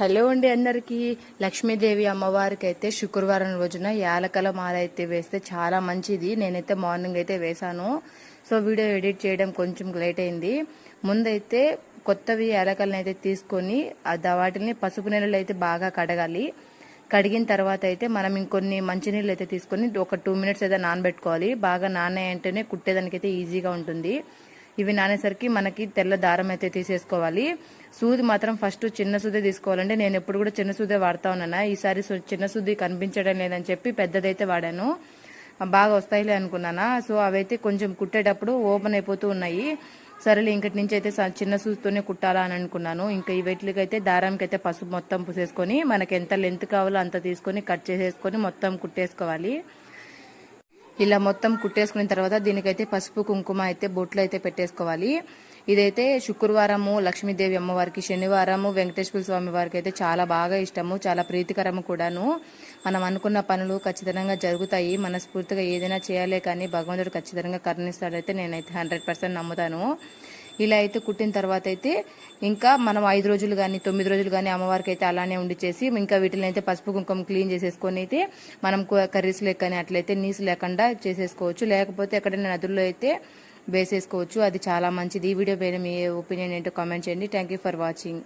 Hello అండి అందరికీ. లక్ష్మీదేవి అమ్మవారికి అయితే శుక్రవారం రోజున యాలకల మాల అయితే వేస్తే చాలా మంచిది. నేనైతే మార్నింగ్ అయితే వేశాను. సో వీడియో ఎడిట్ చేయడం కొంచెం లేట్ అయింది. ముందైతే కొత్తవి యాలకలను అయితే తీసుకొని వాటిని పసుపు నీళ్ళు అయితే బాగా కడగాలి. కడిగిన తర్వాత అయితే మనం ఇంకొన్ని మంచినీళ్ళు అయితే తీసుకొని ఒక 2 minutes అయితే నానబెట్టుకోవాలి. బాగా నానేయంటేనే కుట్టేదానికి అయితే ఈజీగా ఉంటుంది. ఇవి నానేసరికి మనకి తెల్ల దారం అయితే తీసేసుకోవాలి. సూది మాత్రం ఫస్ట్ చిన్న సూది తీసుకోవాలండి. నేను ఎప్పుడు కూడా చిన్న సూదే వాడుతా ఉన్నాను. ఈసారి చిన్న సూది కనిపించడం లేదని చెప్పి పెద్దదైతే వాడాను. బాగా వస్తాయిలే అనుకున్నానా. సో అవైతే కొంచెం కుట్టేటప్పుడు ఓపెన్ అయిపోతూ ఉన్నాయి. సరేలే ఇంకటి నుంచి అయితే చిన్న సూదితోనే కుట్టాలా అని అనుకున్నాను. ఇంకా ఈ వీటికైతే దారానికి అయితే పసుపు మొత్తం పూసేసుకొని మనకి ఎంత లెంత్ కావాలో అంత తీసుకొని కట్ చేసేసుకొని మొత్తం కుట్టేసుకోవాలి. ఇలా మొత్తం కుట్టేసుకున్న తర్వాత దీనికైతే పసుపు కుంకుమ అయితే బొట్లు అయితే పెట్టేసుకోవాలి. ఇదైతే శుక్రవారము లక్ష్మీదేవి అమ్మవారికి, శనివారము వెంకటేశ్వర స్వామి వారికి అయితే చాలా బాగా ఇష్టము, చాలా ప్రీతికరము కూడాను. మనం అనుకున్న పనులు ఖచ్చితంగా జరుగుతాయి. మనస్ఫూర్తిగా ఏదైనా చేయాలే కానీ భగవంతుడు ఖచ్చితంగా కరుణిస్తాడైతే నేనైతే 100% నమ్ముతాను. ఇలా అయితే కుట్టిన తర్వాత అయితే ఇంకా మనం 5 రోజులు కానీ 9 రోజులు కానీ అమ్మవారికి అయితే అలానే ఉండిచేసి ఇంకా వీటిని అయితే పసుపు కుంకుమ క్లీన్ చేసేసుకొని అయితే మనం కర్రీస్ లేకని అట్లయితే నీసు లేకుండా చేసేసుకోవచ్చు. లేకపోతే ఎక్కడైనా నదుల్లో అయితే వేసేసుకోవచ్చు. అది చాలా మంచిది. ఈ వీడియో పైన మీ ఒపీనియన్ ఏంటో కామెంట్ చేయండి. Thank you for watching.